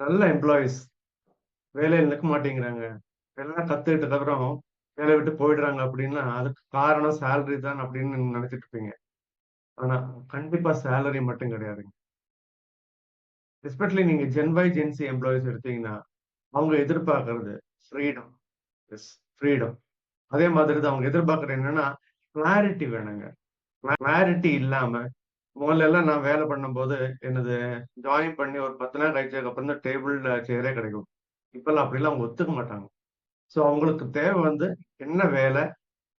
நல்ல எம்ப்ளாயீஸ் வேலையில நிக்க மாட்டேங்கிறாங்க. எல்லாம் கத்துக்கிட்டதுக்கு அப்புறம் வேலைய விட்டு போயிடுறாங்க அப்படின்னா, அதுக்கு காரணம் சேலரி தான் அப்படின்னு நீங்க நினைச்சிட்டு இருப்பீங்க. ஆனா, கண்டிப்பா சேலரி மட்டும் கிடையாதுங்க. எஸ்பெஷலி நீங்க Gen Y, Gen Z employees எடுத்தீங்கன்னா, அவங்க எதிர்பார்க்கிறது ஃப்ரீடம். S, freedom. அதே மாதிரி தான் அவங்க எதிர்பார்க்கிறது என்னன்னா, கிளாரிட்டி வேணுங்க. கிளாரிட்டி இல்லாம முதல்ல எல்லாம் நான் வேலை பண்ணும்போது, என்னது ஜாயின் பண்ணி ஒரு 10 நாள் கழிச்சதுக்கு அப்புறம் தான் டேபிள்ல சேரே கிடைக்கும். இப்பல்லாம் அப்படிலாம் அவங்க ஒத்துக்க மாட்டாங்க. சோ அவங்களுக்கு தேவை வந்து என்ன வேலை?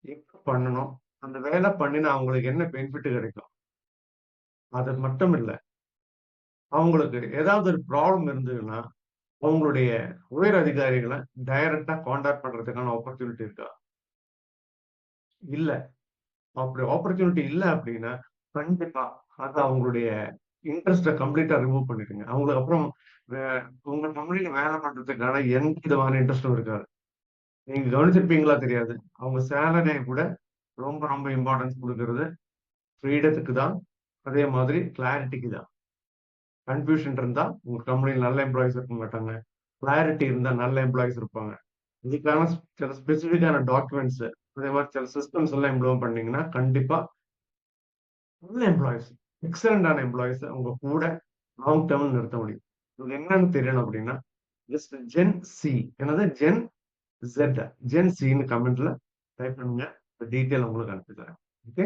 எப்ப பண்ணணும்? அந்த வேலை பண்ணினா அவங்களுக்கு என்ன பெனிஃபிட் கிடைக்கும்? அது மட்டும் இல்ல. அவங்களுக்கு ஏதாவது ஒரு ப்ராப்ளம் இருந்ததுன்னா, அவங்களுடைய உயர் அதிகாரிகள டைரக்ட்டா கான்டாக்ட் பண்றதுக்கான ஆப்பர்ச்சுனிட்டி இருக்கா? இல்ல. அப்படி ஆப்பர்ச்சுனிட்டி இல்ல அப்படின்னா, கண்டிப்பா அது அவங்களுடைய இன்ட்ரெஸ்ட்ட கம்ப்ளீட்டா ரிமூவ் பண்ணிடுங்க. அவங்களுக்கு அப்புறம் வே உங்க கம்பெனில வேலை பண்றதுக்கான எந்த விதமான இன்ட்ரெஸ்டும் இருக்காது. நீங்க கவனிச்சிருப்பீங்களா தெரியாது. அவங்க சேலரிய கூட ரொம்ப ரொம்ப இம்பார்ட்டன்ஸ் குடுக்குறது ஃப்ரீடத்துக்கு தான். அதே மாதிரி கிளாரிட்டிக்கு தான். கன்ஃப்யூஷன் இருந்தா உங்க கம்பெனில நல்ல எம்ப்ளாயீஸ் இருக்க மாட்டாங்க. கிளாரிட்டி இருந்தா நல்ல எம்ப்ளாயீஸ் இருப்பாங்க. இதுக்கான சில ஸ்பெசிஃபிக்கான டாக்குமெண்ட்ஸ் அதே மாரி சில சிஸ்டம்ஸ் எல்லாம் இம்ப்ளிமெண்ட் பண்ணீங்கன்னா, கண்டிப்பா நல்ல எம்ப்ளாயீஸ், எக்ஸலென்ட்டான எம்ப்ளாயீஸ உங்க கூட லாங் டெர்ம்ல நிறுத்த முடியும். இது என்னன்னு தெரியணும் அப்படின்னா, ஜஸ்ட் ஜென் சி என்னது ஜென் ஜெட் ஜென் சின்னு கமெண்ட்ல டைப் பண்ணுங்க. டீட்டெயில் உங்களுக்கு அனுப்பி தரேன். ஓகே.